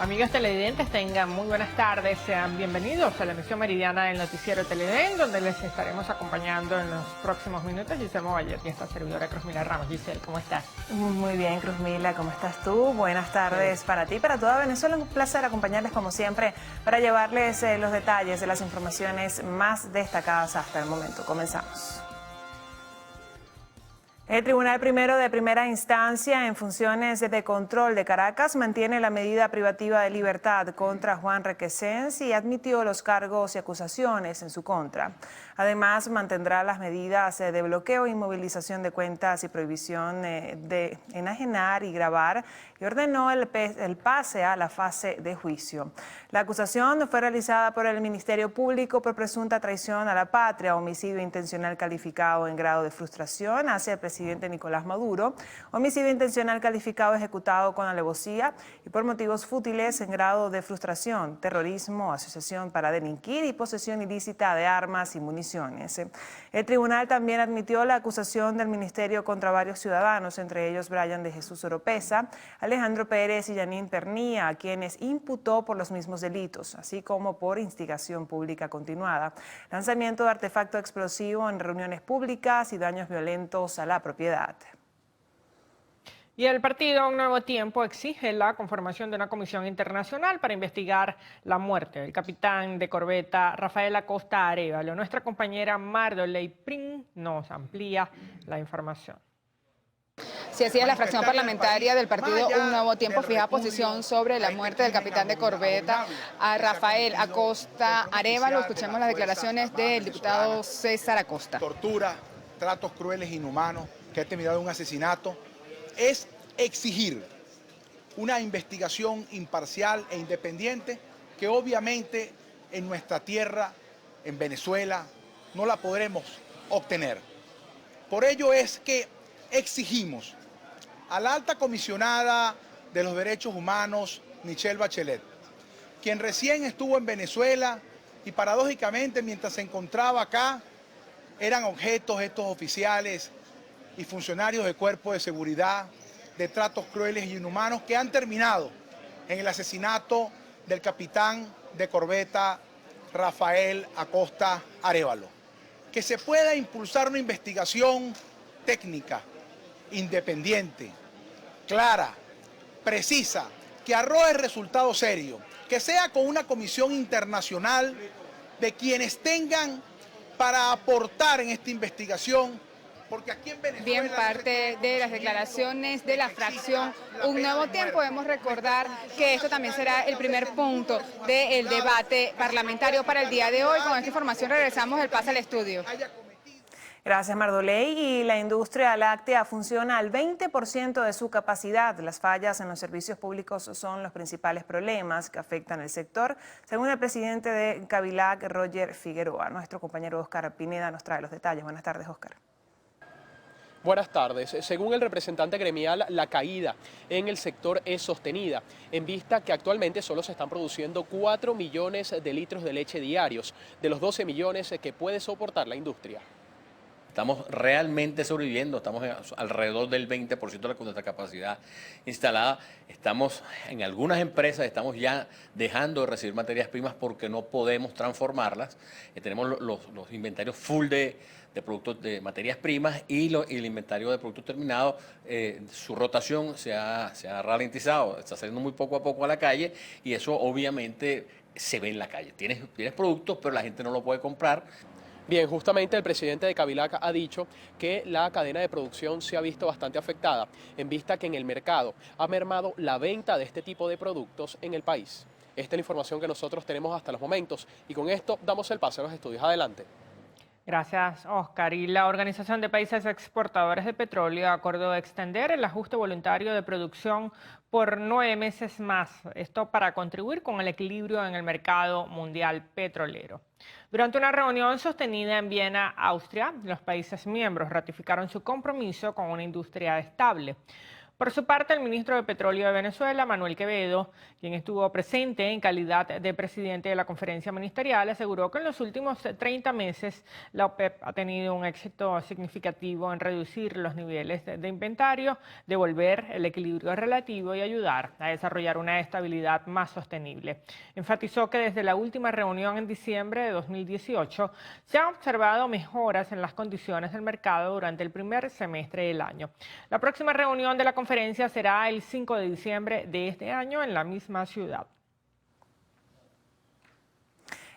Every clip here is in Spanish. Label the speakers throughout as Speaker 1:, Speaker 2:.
Speaker 1: Amigos televidentes, tengan muy buenas tardes. Sean bienvenidos a la emisión meridiana del noticiero Teleden, donde les estaremos acompañando en los próximos minutos. Giselle Movallet y esta servidora Cruzmila Ramos. Giselle, ¿cómo estás?
Speaker 2: Muy bien, Cruzmila, ¿cómo estás tú? Buenas tardes para ti, para toda Venezuela. Un placer acompañarles como siempre para llevarles los detalles de las informaciones más destacadas hasta el momento. Comenzamos. El Tribunal Primero de Primera Instancia en funciones de control de Caracas mantiene la medida privativa de libertad contra Juan Requesens y admitió los cargos y acusaciones en su contra. Además, mantendrá las medidas de bloqueo, inmovilización de cuentas y prohibición de enajenar y grabar, y ordenó el pase a la fase de juicio. La acusación fue realizada por el Ministerio Público por presunta traición a la patria, homicidio intencional calificado en grado de frustración hacia el presidente Nicolás Maduro, homicidio intencional calificado ejecutado con alevosía y por motivos fútiles en grado de frustración, terrorismo, asociación para delinquir y posesión ilícita de armas y municiones. El tribunal también admitió la acusación del ministerio contra varios ciudadanos, entre ellos Brian de Jesús Oropesa, Alejandro Pérez y Yanín Pernía, a quienes imputó por los mismos delitos, así como por instigación pública continuada, lanzamiento de artefacto explosivo en reuniones públicas y daños violentos a la propiedad.
Speaker 1: Y el partido Un Nuevo Tiempo exige la conformación de una comisión internacional para investigar la muerte del capitán de corbeta Rafael Acosta Arévalo. Nuestra compañera Mardoley Prin nos amplía la información.
Speaker 3: Sí, así es, la fracción parlamentaria del partido Un Nuevo Tiempo fija posición sobre la muerte del capitán de corbeta a Rafael Acosta Arévalo. Escuchemos las declaraciones del diputado César Acosta.
Speaker 4: Tortura, tratos crueles, inhumanos, que ha terminado en un asesinato, es exigir una investigación imparcial e independiente que obviamente en nuestra tierra, en Venezuela, no la podremos obtener. Por ello es que exigimos a la alta comisionada de los derechos humanos, Michelle Bachelet, quien recién estuvo en Venezuela y paradójicamente mientras se encontraba acá, eran objetos estos oficiales y funcionarios del cuerpo de seguridad de tratos crueles y inhumanos que han terminado en el asesinato del capitán de corbeta Rafael Acosta Arévalo. Que se pueda impulsar una investigación técnica, independiente, clara, precisa, que arroje resultados serios, que sea con una comisión internacional de quienes tengan para aportar en esta investigación, porque aquí en Venezuela...
Speaker 3: Bien, parte de las declaraciones de la fracción Un Nuevo Tiempo. Debemos recordar que esto también será el primer punto del debate parlamentario para el día de hoy. Con esta información regresamos el pase al estudio.
Speaker 2: Gracias, Mardoley. Y la industria láctea funciona al 20% de su capacidad. Las fallas en los servicios públicos son los principales problemas que afectan el sector, según el presidente de Cabilac, Roger Figueroa. Nuestro compañero Oscar Pineda nos trae los detalles. Buenas tardes, Oscar.
Speaker 5: Buenas tardes. Según el representante gremial, la caída en el sector es sostenida, en vista que actualmente solo se están produciendo 4 millones de litros de leche diarios, de los 12 millones que puede soportar la industria.
Speaker 6: Estamos realmente sobreviviendo, estamos alrededor del 20% de nuestra capacidad instalada. Estamos en algunas empresas, estamos ya dejando de recibir materias primas porque no podemos transformarlas. Tenemos los inventarios full de productos de materias primas y el inventario de productos terminados, su rotación se ha ralentizado, está saliendo muy poco a poco a la calle y eso obviamente se ve en la calle. Tienes productos, pero la gente no lo puede comprar.
Speaker 5: Bien, justamente el presidente de Cabilac ha dicho que la cadena de producción se ha visto bastante afectada, en vista que en el mercado ha mermado la venta de este tipo de productos en el país. Esta es la información que nosotros tenemos hasta los momentos y con esto damos el pase a los estudios. Adelante.
Speaker 1: Gracias, Oscar. Y la Organización de Países Exportadores de Petróleo acordó extender el ajuste voluntario de producción por 9 meses más, esto para contribuir con el equilibrio en el mercado mundial petrolero. Durante una reunión sostenida en Viena, Austria, los países miembros ratificaron su compromiso con una industria estable. Por su parte, el ministro de Petróleo de Venezuela, Manuel Quevedo, quien estuvo presente en calidad de presidente de la conferencia ministerial, aseguró que en los últimos 30 meses la OPEP ha tenido un éxito significativo en reducir los niveles de inventario, devolver el equilibrio relativo y ayudar a desarrollar una estabilidad más sostenible. Enfatizó que desde la última reunión en diciembre de 2018 se han observado mejoras en las condiciones del mercado durante el primer semestre del año. La próxima reunión de la conferencia será el 5 de diciembre de este año en la misma ciudad.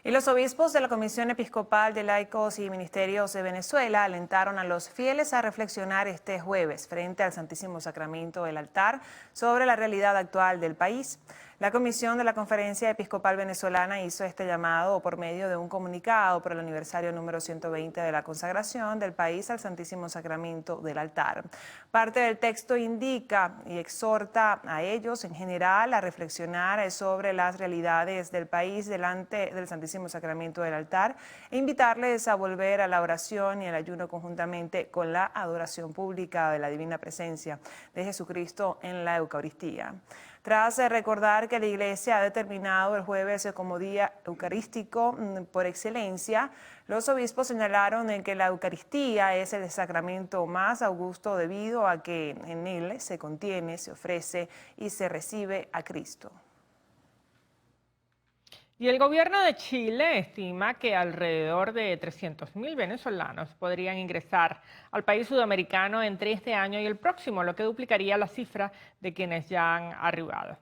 Speaker 2: Y los obispos de la Comisión Episcopal de Laicos y Ministerios de Venezuela alentaron a los fieles a reflexionar este jueves frente al Santísimo Sacramento del altar sobre la realidad actual del país. La comisión de la Conferencia Episcopal Venezolana hizo este llamado por medio de un comunicado por el aniversario número 120 de la consagración del país al Santísimo Sacramento del altar. Parte del texto indica y exhorta a ellos en general a reflexionar sobre las realidades del país delante del Santísimo Sacramento del altar e invitarles a volver a la oración y al ayuno conjuntamente con la adoración pública de la divina presencia de Jesucristo en la Eucaristía. Tras recordar que la Iglesia ha determinado el jueves como día eucarístico por excelencia, los obispos señalaron en que la Eucaristía es el sacramento más augusto debido a que en él se contiene, se ofrece y se recibe a Cristo.
Speaker 1: Y el gobierno de Chile estima que alrededor de 300.000 venezolanos podrían ingresar al país sudamericano entre este año y el próximo, lo que duplicaría la cifra de quienes ya han arribado.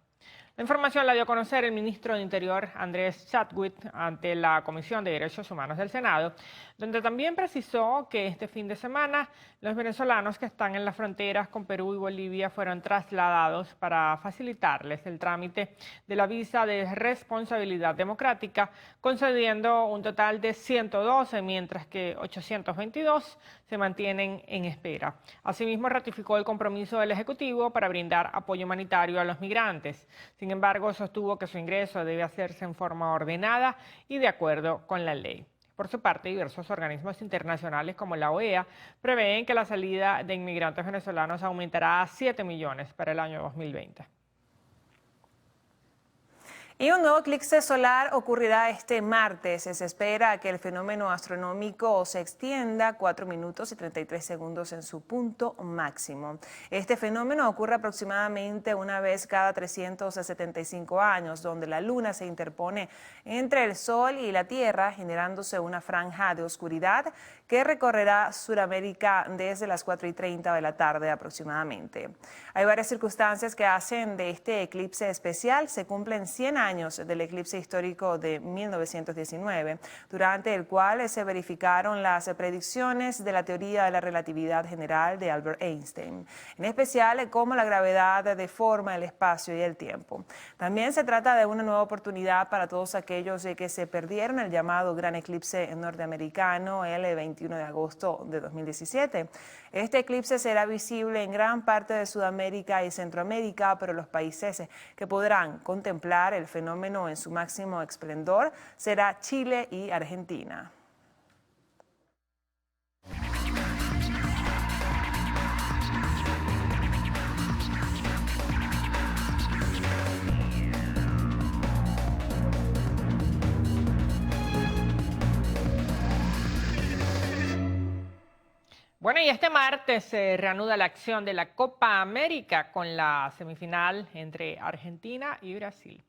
Speaker 1: La información la dio a conocer el ministro de Interior, Andrés Chadwick, ante la Comisión de Derechos Humanos del Senado, donde también precisó que este fin de semana los venezolanos que están en las fronteras con Perú y Bolivia fueron trasladados para facilitarles el trámite de la visa de responsabilidad democrática, concediendo un total de 112, mientras que 822 se mantienen en espera. Asimismo, ratificó el compromiso del Ejecutivo para brindar apoyo humanitario a los migrantes. Sin embargo, sostuvo que su ingreso debe hacerse en forma ordenada y de acuerdo con la ley. Por su parte, diversos organismos internacionales como la OEA prevén que la salida de inmigrantes venezolanos aumentará a 7 millones para el año 2020.
Speaker 2: Y un nuevo eclipse solar ocurrirá este martes. Se espera que el fenómeno astronómico se extienda 4 minutos y 33 segundos en su punto máximo. Este fenómeno ocurre aproximadamente una vez cada 375 años, donde la luna se interpone entre el sol y la tierra, generándose una franja de oscuridad que recorrerá Sudamérica desde las 4:30 de la tarde aproximadamente. Hay varias circunstancias que hacen de este eclipse especial. Se cumplen 100 años del eclipse histórico de 1919, durante el cual se verificaron las predicciones de la teoría de la relatividad general de Albert Einstein, en especial cómo la gravedad deforma el espacio y el tiempo. También se trata de una nueva oportunidad para todos aquellos que se perdieron el llamado gran eclipse norteamericano el 21 de agosto de 2017. Este eclipse será visible en gran parte de Sudamérica y Centroamérica, pero los países que podrán contemplar el fenómeno en su máximo esplendor será Chile y Argentina.
Speaker 1: Bueno, y este martes se reanuda la acción de la Copa América con la semifinal entre Argentina y Brasil.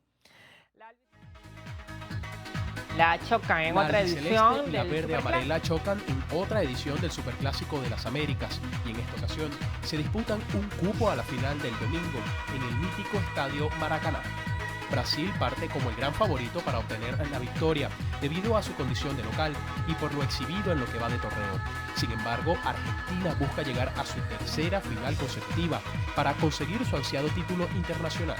Speaker 1: La chocan en otra edición
Speaker 5: y la
Speaker 1: del
Speaker 5: verde
Speaker 1: Superclásico.
Speaker 5: amarela chocan en otra edición del Superclásico de las Américas, y en esta ocasión se disputan un cupo a la final del domingo en el mítico Estadio Maracaná. Brasil parte como el gran favorito para obtener la victoria debido a su condición de local y por lo exhibido en lo que va de torneo. Sin embargo, Argentina busca llegar a su tercera final consecutiva para conseguir su ansiado título internacional.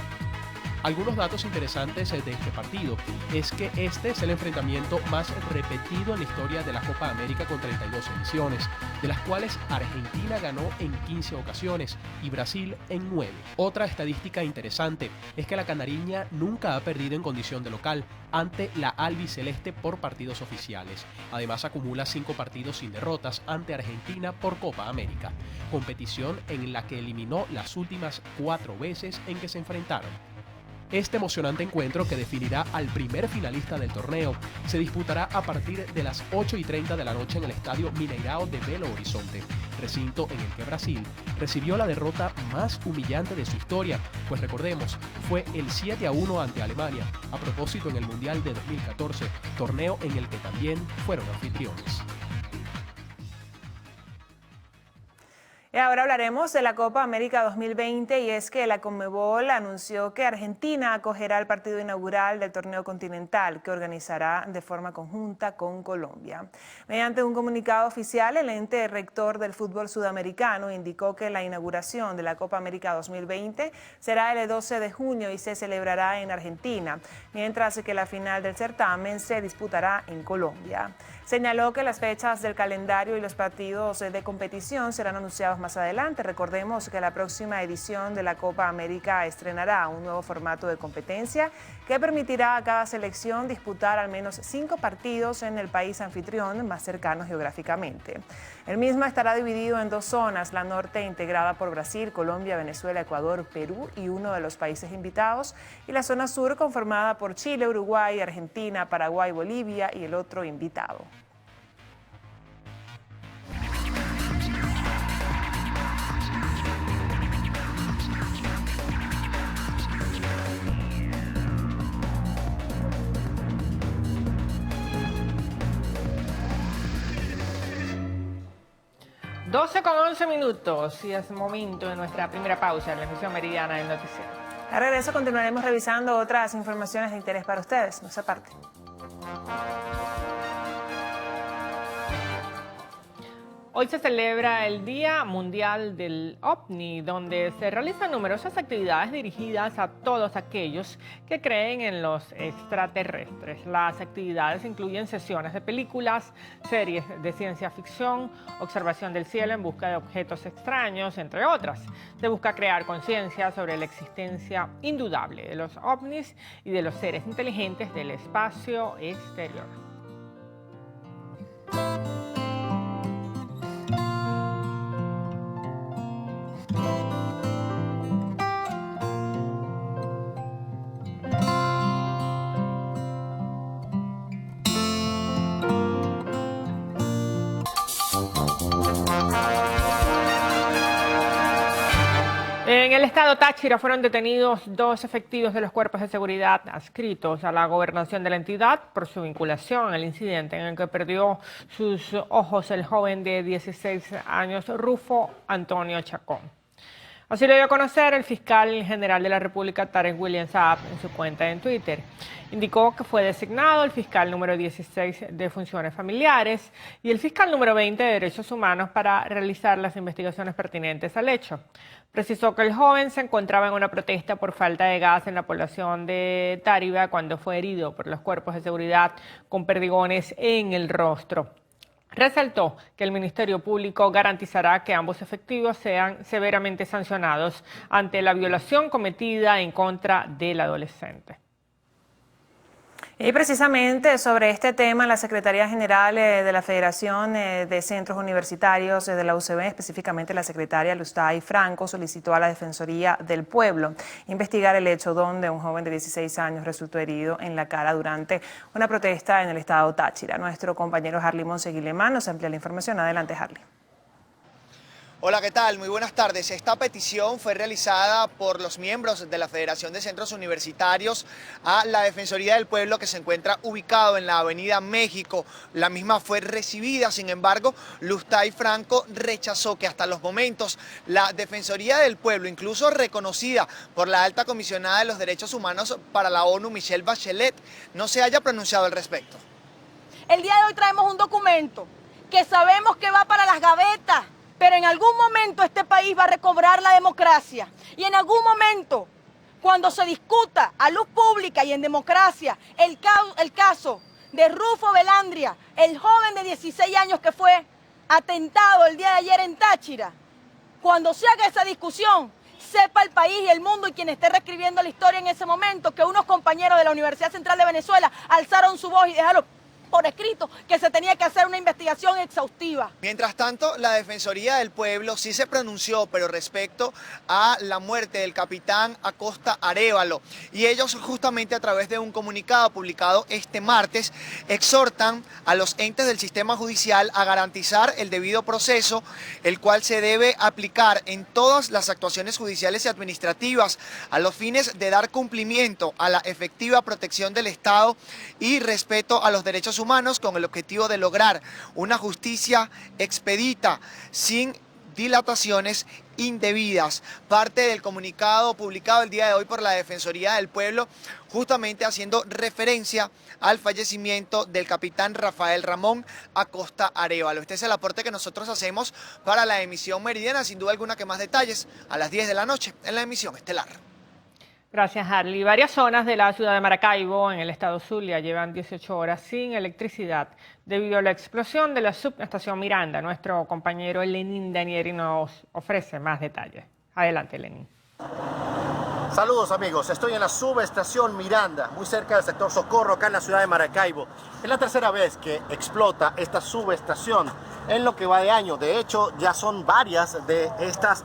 Speaker 5: Algunos datos interesantes de este partido es que este es el enfrentamiento más repetido en la historia de la Copa América con 32 ediciones, de las cuales Argentina ganó en 15 ocasiones y Brasil en 9. Otra estadística interesante es que la canariña nunca ha perdido en condición de local ante la albiceleste por partidos oficiales. Además acumula 5 partidos sin derrotas ante Argentina por Copa América, competición en la que eliminó las últimas 4 veces en que se enfrentaron. Este emocionante encuentro, que definirá al primer finalista del torneo, se disputará a partir de las 8:30 de la noche en el Estadio Mineirao de Belo Horizonte, recinto en el que Brasil recibió la derrota más humillante de su historia, pues recordemos, fue el 7-1 ante Alemania, a propósito en el Mundial de 2014, torneo en el que también fueron anfitriones.
Speaker 2: Y ahora hablaremos de la Copa América 2020 y es que la Conmebol anunció que Argentina acogerá el partido inaugural del torneo continental que organizará de forma conjunta con Colombia. Mediante un comunicado oficial, el ente rector del fútbol sudamericano indicó que la inauguración de la Copa América 2020 será el 12 de junio y se celebrará en Argentina, mientras que la final del certamen se disputará en Colombia. Señaló que las fechas del calendario y los partidos de competición serán anunciados más adelante. Recordemos que la próxima edición de la Copa América estrenará un nuevo formato de competencia que permitirá a cada selección disputar al menos 5 partidos en el país anfitrión más cercano geográficamente. El mismo estará dividido en 2 zonas, la norte integrada por Brasil, Colombia, Venezuela, Ecuador, Perú y uno de los países invitados, y la zona sur conformada por Chile, Uruguay, Argentina, Paraguay, Bolivia y el otro invitado.
Speaker 1: Doce con 11 minutos y es momento de nuestra primera pausa en la emisión meridiana del noticiero.
Speaker 2: A regreso continuaremos revisando otras informaciones de interés para ustedes. No se aparten.
Speaker 1: Hoy se celebra el Día Mundial del OVNI, donde se realizan numerosas actividades dirigidas a todos aquellos que creen en los extraterrestres. Las actividades incluyen sesiones de películas, series de ciencia ficción, observación del cielo en busca de objetos extraños, entre otras. Se busca crear conciencia sobre la existencia indudable de los OVNIs y de los seres inteligentes del espacio exterior. En el estado Táchira fueron detenidos 2 efectivos de los cuerpos de seguridad adscritos a la gobernación de la entidad por su vinculación al incidente en el que perdió sus ojos el joven de 16 años, Rufo Antonio Chacón. Así lo dio a conocer el fiscal general de la República, Tarek William Saab, en su cuenta en Twitter. Indicó que fue designado el fiscal número 16 de Funciones Familiares y el fiscal número 20 de Derechos Humanos para realizar las investigaciones pertinentes al hecho. Precisó que el joven se encontraba en una protesta por falta de gas en la población de Táriba cuando fue herido por los cuerpos de seguridad con perdigones en el rostro. Resaltó que el Ministerio Público garantizará que ambos efectivos sean severamente sancionados ante la violación cometida en contra del adolescente.
Speaker 2: Y precisamente sobre este tema, la Secretaría General de la Federación de Centros Universitarios de la UCB, específicamente la secretaria Lustay Franco, solicitó a la Defensoría del Pueblo investigar el hecho donde un joven de 16 años resultó herido en la cara durante una protesta en el estado Táchira. Nuestro compañero Harley Monseguilemán nos amplía la información. Adelante, Harley.
Speaker 7: Hola, ¿qué tal? Muy buenas tardes. Esta petición fue realizada por los miembros de la Federación de Centros Universitarios a la Defensoría del Pueblo, que se encuentra ubicado en la Avenida México. La misma fue recibida, sin embargo, Lustay Franco rechazó que hasta los momentos la Defensoría del Pueblo, incluso reconocida por la alta comisionada de los derechos humanos para la ONU, Michelle Bachelet, no se haya pronunciado al respecto.
Speaker 8: El día de hoy traemos un documento que sabemos que va para las gavetas, pero en algún momento este país va a recobrar la democracia y en algún momento cuando se discuta a luz pública y en democracia el caso de Rufo Velandria, el joven de 16 años que fue atentado el día de ayer en Táchira, cuando se haga esa discusión, sepa el país y el mundo y quien esté reescribiendo la historia en ese momento que unos compañeros de la Universidad Central de Venezuela alzaron su voz y dejaron por escrito que se tenía que hacer una investigación exhaustiva.
Speaker 7: Mientras tanto, la Defensoría del Pueblo sí se pronunció, pero respecto a la muerte del capitán Acosta Arévalo. Y ellos justamente a través de un comunicado publicado este martes exhortan a los entes del sistema judicial a garantizar el debido proceso, el cual se debe aplicar en todas las actuaciones judiciales y administrativas a los fines de dar cumplimiento a la efectiva protección del Estado y respeto a los derechos humanos con el objetivo de lograr una justicia expedita sin dilataciones indebidas. Parte del comunicado publicado el día de hoy por la Defensoría del Pueblo, justamente haciendo referencia al fallecimiento del capitán Rafael Ramón Acosta Arévalo. Este es el aporte que nosotros hacemos para la emisión meridiana, sin duda alguna que más detalles a las 10 de la noche en la emisión estelar.
Speaker 1: Gracias, Harley. Varias zonas de la ciudad de Maracaibo, en el estado Zulia, llevan 18 horas sin electricidad debido a la explosión de la subestación Miranda. Nuestro compañero Lenín Danieri nos ofrece más detalles. Adelante, Lenín.
Speaker 9: Saludos amigos, estoy en la subestación Miranda, muy cerca del sector Socorro, acá en la ciudad de Maracaibo. Es la tercera vez que explota esta subestación en lo que va de año. De hecho, ya son varias de estas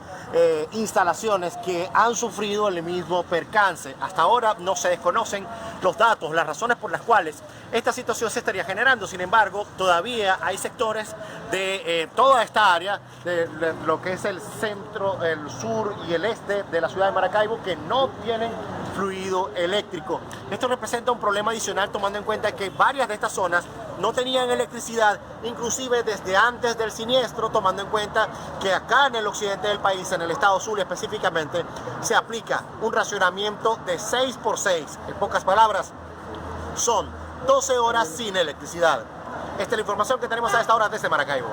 Speaker 9: instalaciones que han sufrido el mismo percance. Hasta ahora no se desconocen los datos, las razones por las cuales esta situación se estaría generando. Sin embargo, todavía hay sectores de toda esta área, de lo que es el centro, el sur y el este de la ciudad de Maracaibo, que no tienen fluido eléctrico. Esto representa un problema adicional tomando en cuenta que varias de estas zonas no tenían electricidad, inclusive desde antes del siniestro, tomando en cuenta que acá en el occidente del país, en el estado Zulia específicamente, se aplica un racionamiento de 6x6. En pocas palabras, son 12 horas sin electricidad. Esta es la información que tenemos a esta hora desde Maracaibo.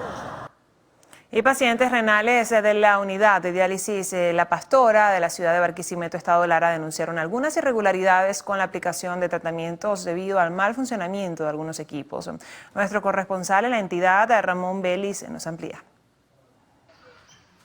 Speaker 2: Y pacientes renales de la unidad de diálisis La Pastora de la ciudad de Barquisimeto, estado Lara, denunciaron algunas irregularidades con la aplicación de tratamientos debido al mal funcionamiento de algunos equipos. Nuestro corresponsal en la entidad, Ramón Vélez, nos amplía.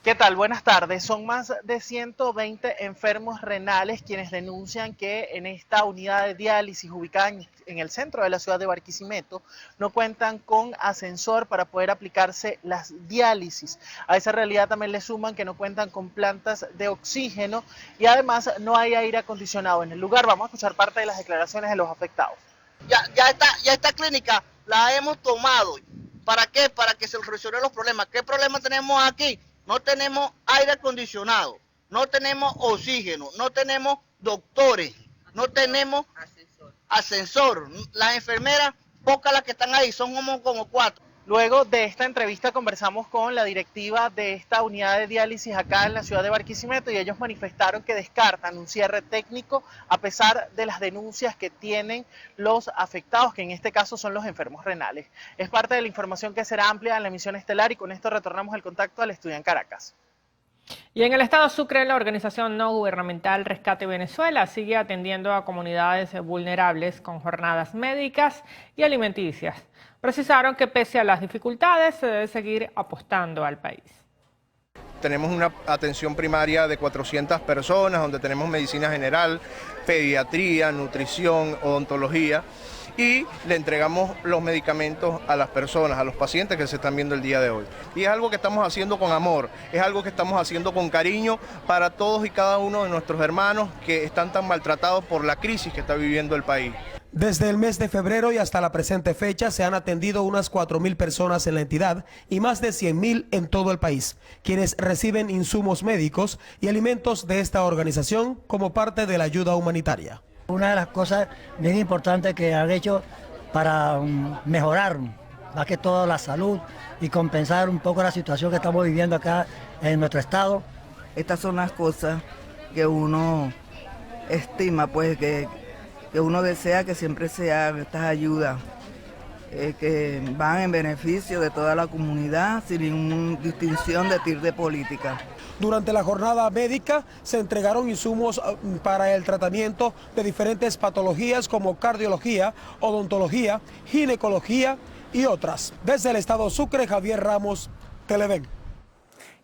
Speaker 10: ¿Qué tal? Buenas tardes. Son más de 120 enfermos renales quienes denuncian que en esta unidad de diálisis ubicada en el centro de la ciudad de Barquisimeto no cuentan con ascensor para poder aplicarse las diálisis. A esa realidad también le suman que no cuentan con plantas de oxígeno y además no hay aire acondicionado en el lugar. Vamos a escuchar parte de las declaraciones de los afectados.
Speaker 11: Ya esta clínica la hemos tomado. ¿Para qué? Para que se resuelvan los problemas. ¿Qué problema tenemos aquí? No tenemos aire acondicionado, no tenemos oxígeno, no tenemos doctores, no tenemos ascensor. Las enfermeras, pocas las que están ahí, son como 4.
Speaker 10: Luego de esta entrevista conversamos con la directiva de esta unidad de diálisis acá en la ciudad de Barquisimeto y ellos manifestaron que descartan un cierre técnico a pesar de las denuncias que tienen los afectados, que en este caso son los enfermos renales. Es parte de la información que será amplia en la emisión estelar y con esto retornamos el contacto al estudio en Caracas.
Speaker 1: Y en el estado Sucre, la organización no gubernamental Rescate Venezuela sigue atendiendo a comunidades vulnerables con jornadas médicas y alimenticias. Precisaron que pese a las dificultades se debe seguir apostando al país.
Speaker 12: Tenemos una atención primaria de 400 personas, donde tenemos medicina general, pediatría, nutrición, odontología, y le entregamos los medicamentos a las personas, a los pacientes que se están viendo el día de hoy. Y es algo que estamos haciendo con amor, es algo que estamos haciendo con cariño para todos y cada uno de nuestros hermanos que están tan maltratados por la crisis que está viviendo el país.
Speaker 13: Desde el mes de febrero y hasta la presente fecha se han atendido unas 4.000 personas en la entidad y más de 100.000 en todo el país, quienes reciben insumos médicos y alimentos de esta organización como parte de la ayuda humanitaria.
Speaker 14: Una de las cosas bien importantes que han hecho para mejorar más que todo la salud y compensar un poco la situación que estamos viviendo acá en nuestro estado.
Speaker 15: Estas son las cosas que uno estima, pues que uno desea que siempre se hagan estas ayudas, que van en beneficio de toda la comunidad sin ninguna distinción de política.
Speaker 13: Durante la jornada médica se entregaron insumos para el tratamiento de diferentes patologías como cardiología, odontología, ginecología y otras. Desde el estado Sucre, Javier Ramos, Televen.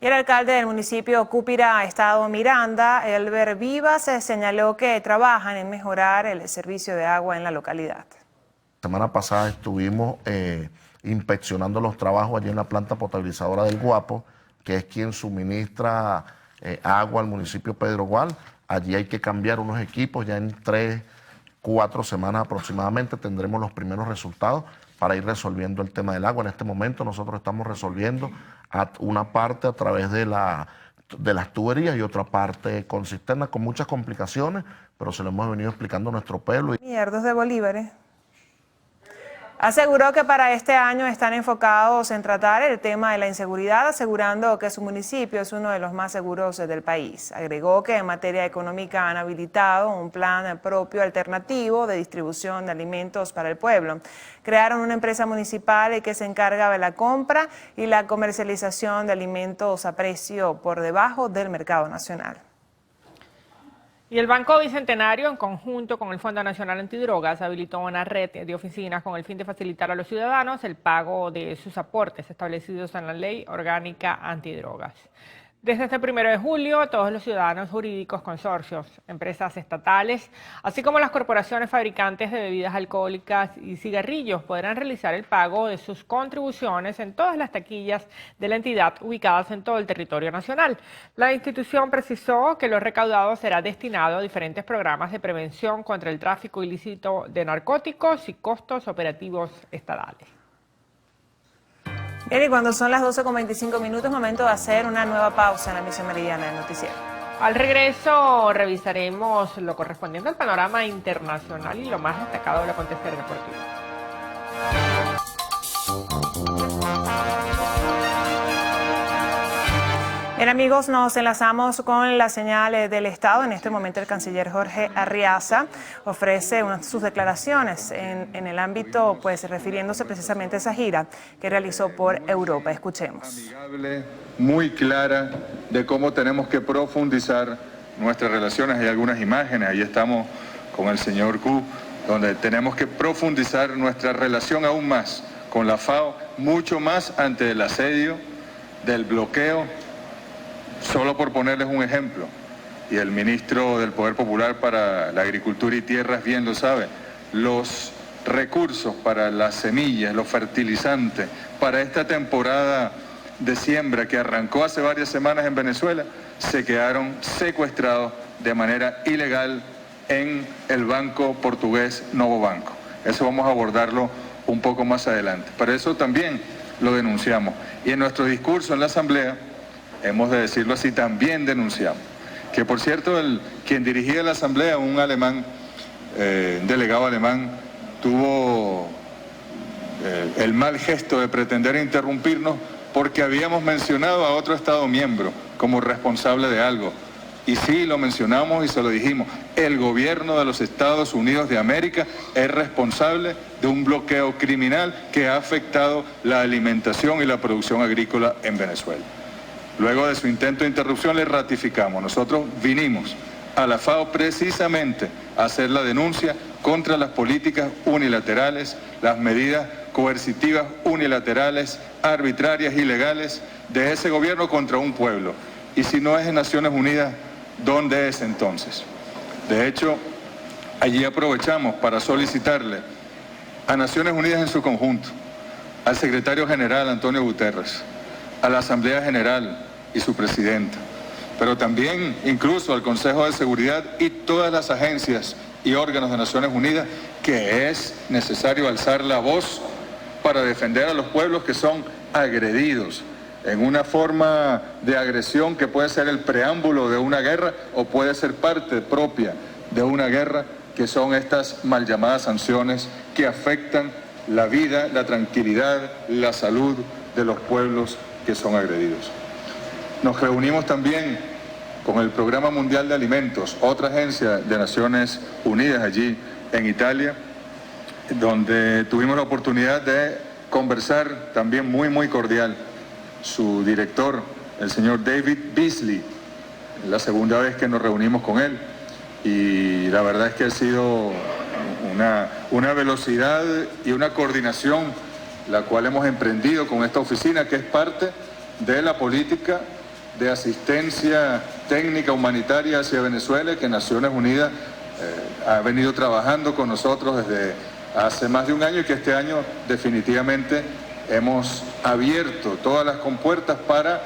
Speaker 2: Y el alcalde del municipio Cúpira, estado Miranda, Elber Vivas, señaló que trabajan en mejorar el servicio de agua en la localidad.
Speaker 16: La semana pasada estuvimos inspeccionando los trabajos allí en la planta potabilizadora del Guapo, que es quien suministra agua al municipio Pedro Gual. Allí hay que cambiar unos equipos, ya en 3-4 semanas aproximadamente tendremos los primeros resultados para ir resolviendo el tema del agua. En este momento nosotros estamos resolviendo una parte a través de las tuberías y otra parte con cisterna, con muchas complicaciones, pero se lo hemos venido explicando a nuestro pueblo.
Speaker 2: Mierdos de Bolívares. Aseguró que para este año están enfocados en tratar el tema de la inseguridad, asegurando que su municipio es uno de los más seguros del país. Agregó que en materia económica han habilitado un plan propio alternativo de distribución de alimentos para el pueblo. Crearon una empresa municipal que se encarga de la compra y la comercialización de alimentos a precio por debajo del mercado nacional.
Speaker 1: Y el Banco Bicentenario, en conjunto con el Fondo Nacional Antidrogas, habilitó una red de oficinas con el fin de facilitar a los ciudadanos el pago de sus aportes establecidos en la Ley Orgánica Antidrogas. Desde este 1 de julio, todos los ciudadanos jurídicos, consorcios, empresas estatales, así como las corporaciones fabricantes de bebidas alcohólicas y cigarrillos podrán realizar el pago de sus contribuciones en todas las taquillas de la entidad ubicadas en todo el territorio nacional. La institución precisó que lo recaudado será destinado a diferentes programas de prevención contra el tráfico ilícito de narcóticos y costos operativos estatales.
Speaker 2: Bien, y cuando son las 12:25, momento de hacer una nueva pausa en la emisión meridiana del noticiero.
Speaker 1: Al regreso revisaremos lo correspondiente al panorama internacional y lo más destacado del acontecer deportivo.
Speaker 2: Bien, amigos, nos enlazamos con la señal del Estado. En este momento el canciller Jorge Arriaza ofrece sus declaraciones en el ámbito, pues refiriéndose precisamente a esa gira que realizó por Europa. Escuchemos.
Speaker 17: Amigable, muy clara de cómo tenemos que profundizar nuestras relaciones. Hay algunas imágenes, ahí estamos con el señor Q, donde tenemos que profundizar nuestra relación aún más con la FAO, mucho más ante el asedio del bloqueo. Solo por ponerles un ejemplo, y el ministro del Poder Popular para la Agricultura y Tierras bien lo sabe, los recursos para las semillas, los fertilizantes, para esta temporada de siembra que arrancó hace varias semanas en Venezuela, se quedaron secuestrados de manera ilegal en el banco portugués Novo Banco. Eso vamos a abordarlo un poco más adelante. Pero eso también lo denunciamos. Y en nuestro discurso en la Asamblea, hemos de decirlo así, también denunciamos. Que por cierto, quien dirigía la Asamblea, un alemán, delegado alemán, tuvo el mal gesto de pretender interrumpirnos porque habíamos mencionado a otro Estado miembro como responsable de algo. Y sí, lo mencionamos y se lo dijimos. El gobierno de los Estados Unidos de América es responsable de un bloqueo criminal que ha afectado la alimentación y la producción agrícola en Venezuela. Luego de su intento de interrupción le ratificamos. Nosotros vinimos a la FAO precisamente a hacer la denuncia contra las políticas unilaterales, las medidas coercitivas unilaterales, arbitrarias, ilegales de ese gobierno contra un pueblo. Y si no es en Naciones Unidas, ¿dónde es entonces? De hecho, allí aprovechamos para solicitarle a Naciones Unidas en su conjunto, al secretario general Antonio Guterres, a la Asamblea General y su presidenta, pero también incluso al Consejo de Seguridad y todas las agencias y órganos de Naciones Unidas, que es necesario alzar la voz para defender a los pueblos que son agredidos en una forma de agresión que puede ser el preámbulo de una guerra o puede ser parte propia de una guerra, que son estas mal llamadas sanciones que afectan la vida, la tranquilidad, la salud de los pueblos que son agredidos. Nos reunimos también con el Programa Mundial de Alimentos, otra agencia de Naciones Unidas allí en Italia, donde tuvimos la oportunidad de conversar también muy cordial. Su director, el señor David Beasley. Es la segunda vez que nos reunimos con él y la verdad es que ha sido una velocidad y una coordinación la cual hemos emprendido con esta oficina, que es parte de la política de asistencia técnica humanitaria hacia Venezuela, que Naciones Unidas ha venido trabajando con nosotros desde hace más de un año y que este año definitivamente hemos abierto todas las compuertas para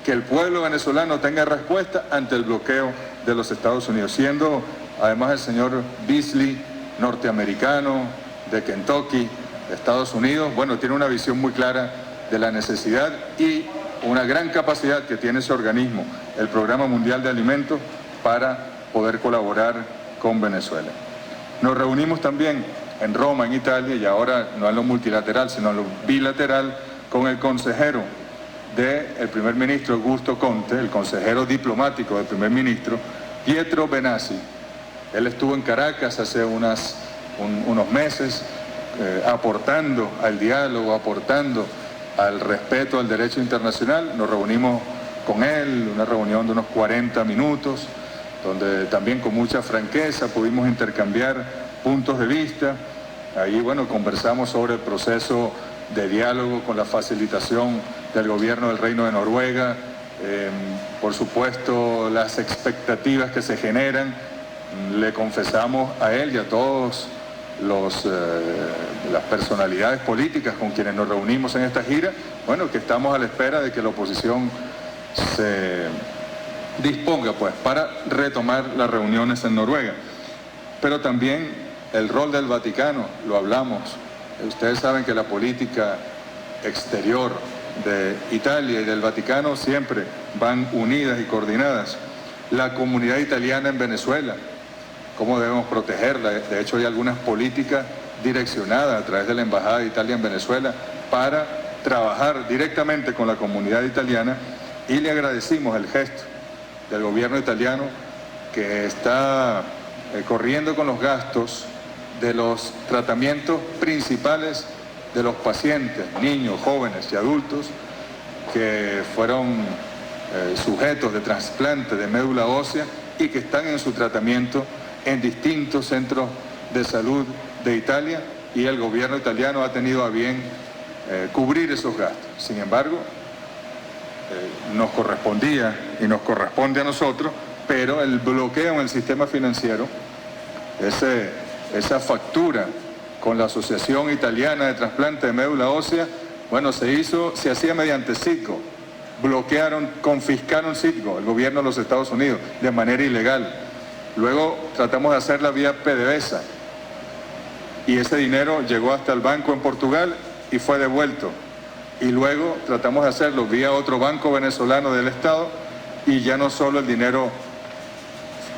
Speaker 17: que el pueblo venezolano tenga respuesta ante el bloqueo de los Estados Unidos, siendo además el señor Beasley norteamericano, de Kentucky, de Estados Unidos. Bueno, tiene una visión muy clara de la necesidad y una gran capacidad que tiene ese organismo, el Programa Mundial de Alimentos, para poder colaborar con Venezuela. Nos reunimos también en Roma, en Italia, y ahora no en lo multilateral, sino en lo bilateral, con el consejero del primer ministro Augusto Conte, el consejero diplomático del primer ministro, Pietro Benassi. Él estuvo en Caracas hace unos meses, aportando al diálogo, aportando al respeto al derecho internacional. Nos reunimos con él, una reunión de unos 40 minutos, donde también con mucha franqueza pudimos intercambiar puntos de vista. Ahí, bueno, conversamos sobre el proceso de diálogo con la facilitación del gobierno del Reino de Noruega, por supuesto las expectativas que se generan. Le confesamos a él y a todos las personalidades políticas con quienes nos reunimos en esta gira, bueno, que estamos a la espera de que la oposición se disponga pues para retomar las reuniones en Noruega. Pero también el rol del Vaticano, lo hablamos. Ustedes saben que la política exterior de Italia y del Vaticano siempre van unidas y coordinadas. La comunidad italiana en Venezuela, cómo debemos protegerla. De hecho, hay algunas políticas direccionadas a través de la Embajada de Italia en Venezuela para trabajar directamente con la comunidad italiana, y le agradecimos el gesto del gobierno italiano, que está corriendo con los gastos de los tratamientos principales de los pacientes, niños, jóvenes y adultos que fueron sujetos de trasplante de médula ósea y que están en su tratamiento en distintos centros de salud de Italia, y el gobierno italiano ha tenido a bien cubrir esos gastos. Sin embargo, nos correspondía y nos corresponde a nosotros, pero el bloqueo en el sistema financiero, esa factura con la Asociación Italiana de Trasplante de Médula Ósea, bueno, se hacía mediante Citgo. Confiscaron Citgo, el gobierno de los Estados Unidos, de manera ilegal. Luego tratamos de hacerla vía PDVSA y ese dinero llegó hasta el banco en Portugal y fue devuelto. Y luego tratamos de hacerlo vía otro banco venezolano del Estado y ya no solo el dinero,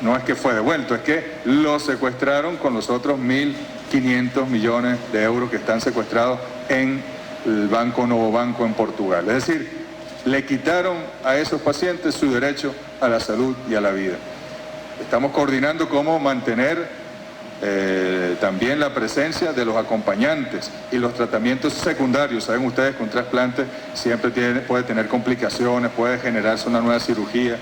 Speaker 17: no es que fue devuelto, es que lo secuestraron con los otros 1.500 millones de euros que están secuestrados en el Banco Novo Banco en Portugal. Es decir, le quitaron a esos pacientes su derecho a la salud y a la vida. Estamos coordinando cómo mantener también la presencia de los acompañantes y los tratamientos secundarios. Saben ustedes que un trasplante siempre puede tener complicaciones, puede generarse una nueva cirugía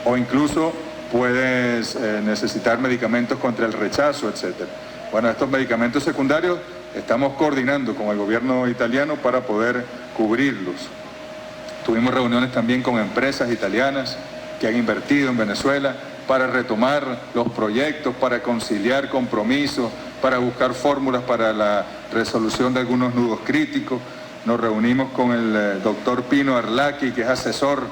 Speaker 17: o incluso puedes necesitar medicamentos contra el rechazo, etc. Bueno, estos medicamentos secundarios estamos coordinando con el gobierno italiano para poder cubrirlos. Tuvimos reuniones también con empresas italianas que han invertido en Venezuela para retomar los proyectos, para conciliar compromisos, para buscar fórmulas para la resolución de algunos nudos críticos. Nos reunimos con el doctor Pino Arlaqui, que es asesor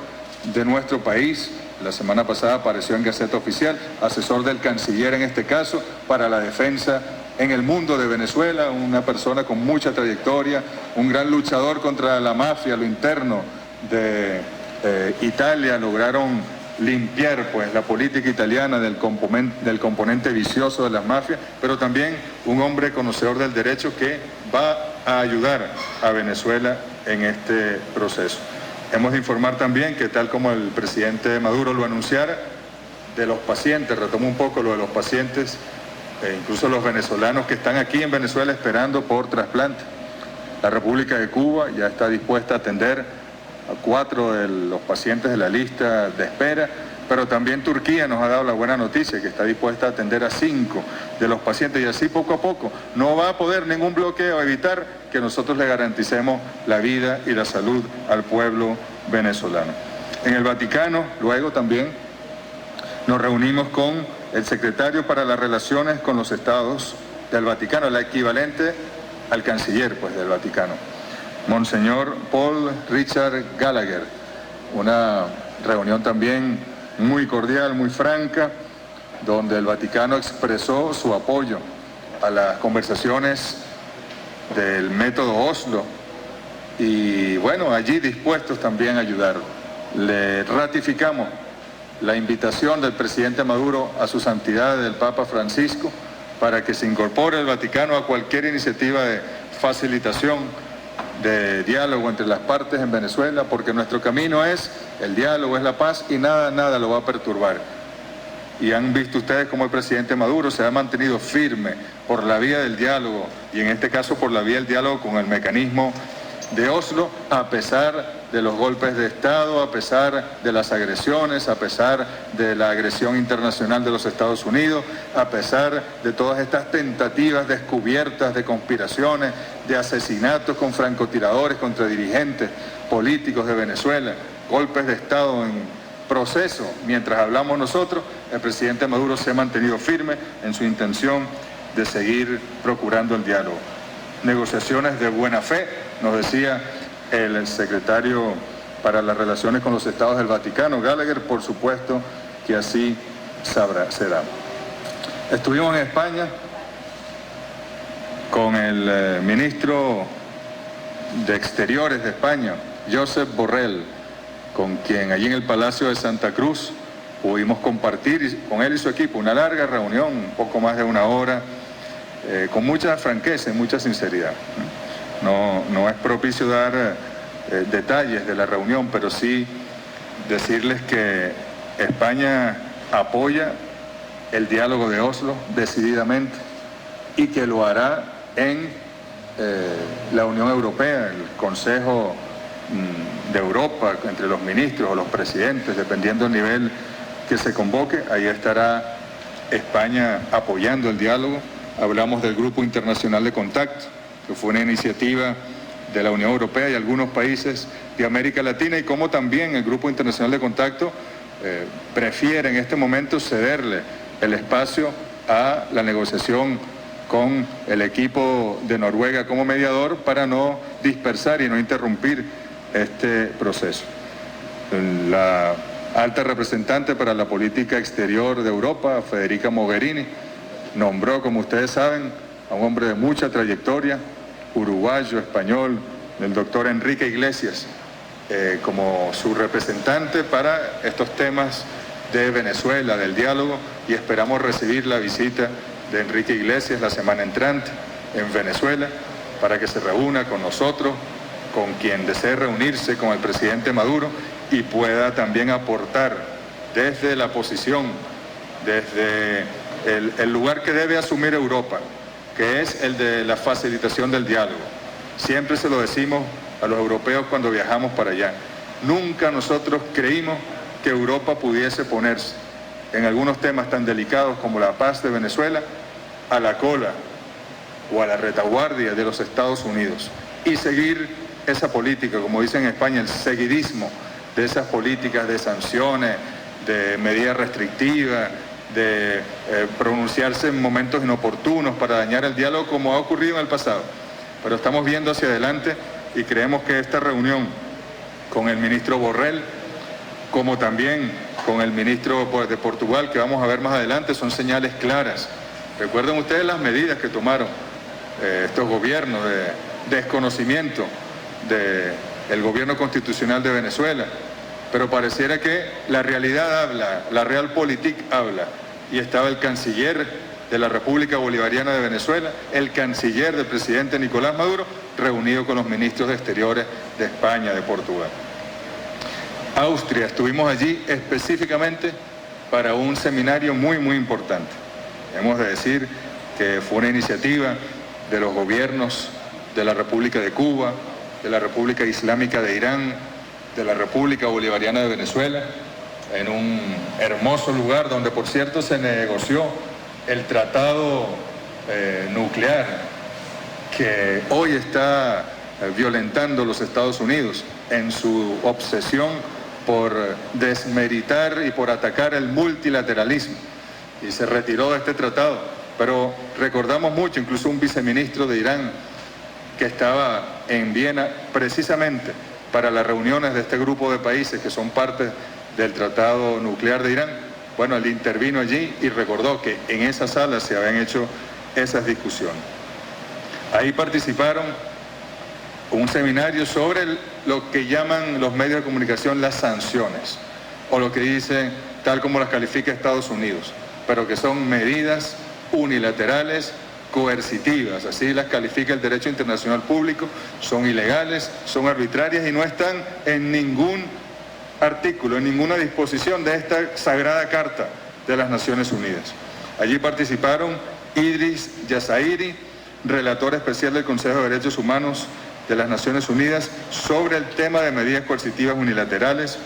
Speaker 17: de nuestro país. La semana pasada apareció en Gaceta Oficial, asesor del canciller en este caso, para la defensa en el mundo de Venezuela, una persona con mucha trayectoria, un gran luchador contra la mafia, lo interno de Italia. Lograron limpiar pues la política italiana del componente vicioso de las mafias, pero también un hombre conocedor del derecho que va a ayudar a Venezuela en este proceso. Hemos de informar también que, tal como el presidente Maduro lo anunciara, de los pacientes, retomo un poco lo de los pacientes, incluso los venezolanos que están aquí en Venezuela esperando por trasplante. La República de Cuba ya está dispuesta a atender 4 de los pacientes de la lista de espera, pero también Turquía nos ha dado la buena noticia que está dispuesta a atender a 5 de los pacientes y así poco a poco no va a poder ningún bloqueo evitar que nosotros le garanticemos la vida y la salud al pueblo venezolano. En el Vaticano, luego también nos reunimos con el secretario para las relaciones con los estados del Vaticano, la equivalente al canciller del Vaticano, Monseñor Paul Richard Gallagher. Una reunión también muy cordial, muy franca, donde el Vaticano expresó su apoyo a las conversaciones del método Oslo y bueno, allí dispuestos también a ayudar. Le ratificamos la invitación del presidente Maduro a su santidad del Papa Francisco para que se incorpore el Vaticano a cualquier iniciativa de facilitación de diálogo entre las partes en Venezuela, porque nuestro camino es el diálogo, es la paz y nada lo va a perturbar. Y han visto ustedes cómo el presidente Maduro se ha mantenido firme por la vía del diálogo y en este caso por la vía del diálogo con el mecanismo de Oslo, a pesar de los golpes de Estado, a pesar de las agresiones, a pesar de la agresión internacional de los Estados Unidos, a pesar de todas estas tentativas descubiertas de conspiraciones, de asesinatos con francotiradores contra dirigentes políticos de Venezuela, golpes de Estado en proceso. Mientras hablamos nosotros, el presidente Maduro se ha mantenido firme en su intención de seguir procurando el diálogo. Negociaciones de buena fe, nos decía el secretario para las relaciones con los estados del Vaticano, Gallagher, por supuesto que así será. Estuvimos en España con el ministro de Exteriores de España, Josep Borrell, con quien allí en el Palacio de Santa Cruz pudimos compartir con él y su equipo una larga reunión, un poco más de una hora, con mucha franqueza y mucha sinceridad. No es propicio dar detalles de la reunión, pero sí decirles que España apoya el diálogo de Oslo decididamente y que lo hará en la Unión Europea, el Consejo de Europa, entre los ministros o los presidentes, dependiendo del nivel que se convoque. Ahí estará España apoyando el diálogo. Hablamos del Grupo Internacional de Contacto, que fue una iniciativa de la Unión Europea y algunos países de América Latina, y cómo también el Grupo Internacional de Contacto prefiere en este momento cederle el espacio a la negociación con el equipo de Noruega como mediador para no dispersar y no interrumpir este proceso. La alta representante para la política exterior de Europa, Federica Mogherini, nombró, como ustedes saben, a un hombre de mucha trayectoria, uruguayo, español, el doctor Enrique Iglesias, como su representante para estos temas de Venezuela, del diálogo, y esperamos recibir la visita de Enrique Iglesias la semana entrante en Venezuela para que se reúna con nosotros, con quien desee reunirse con el presidente Maduro y pueda también aportar desde la posición, desde el lugar que debe asumir Europa, que es el de la facilitación del diálogo. Siempre se lo decimos a los europeos cuando viajamos para allá. Nunca nosotros creímos que Europa pudiese ponerse en algunos temas tan delicados como la paz de Venezuela a la cola o a la retaguardia de los Estados Unidos y seguir esa política, como dicen en España, el seguidismo de esas políticas de sanciones, de medidas restrictivas, de pronunciarse en momentos inoportunos para dañar el diálogo, como ha ocurrido en el pasado. Pero estamos viendo hacia adelante y creemos que esta reunión con el ministro Borrell, como también con el ministro de Portugal, que vamos a ver más adelante, son señales claras. Recuerden ustedes las medidas que tomaron estos gobiernos de desconocimiento del gobierno constitucional de Venezuela, pero pareciera que la realidad habla, la realpolitik habla, y estaba el canciller de la República Bolivariana de Venezuela, el canciller del presidente Nicolás Maduro, reunido con los ministros de Exteriores de España, de Portugal. Austria, estuvimos allí específicamente para un seminario muy importante. Hemos de decir que fue una iniciativa de los gobiernos de la República de Cuba, de la República Islámica de Irán, de la República Bolivariana de Venezuela, en un hermoso lugar donde, por cierto, se negoció el tratado nuclear que hoy está violentando los Estados Unidos en su obsesión por desmeritar y por atacar el multilateralismo, y se retiró de este tratado. Pero recordamos mucho, incluso un viceministro de Irán que estaba en Viena precisamente para las reuniones de este grupo de países que son parte del tratado nuclear de Irán. Bueno, él intervino allí y recordó que en esa sala se habían hecho esas discusiones. Ahí participaron un seminario sobre lo que llaman los medios de comunicación las sanciones, o lo que dicen tal como las califica Estados Unidos, pero que son medidas unilaterales coercitivas, así las califica el derecho internacional público, son ilegales, son arbitrarias y no están en ningún artículo, en ninguna disposición de esta sagrada Carta de las Naciones Unidas. Allí participaron Idris Yazairi, relator especial del Consejo de Derechos Humanos de las Naciones Unidas sobre el tema de medidas coercitivas unilaterales.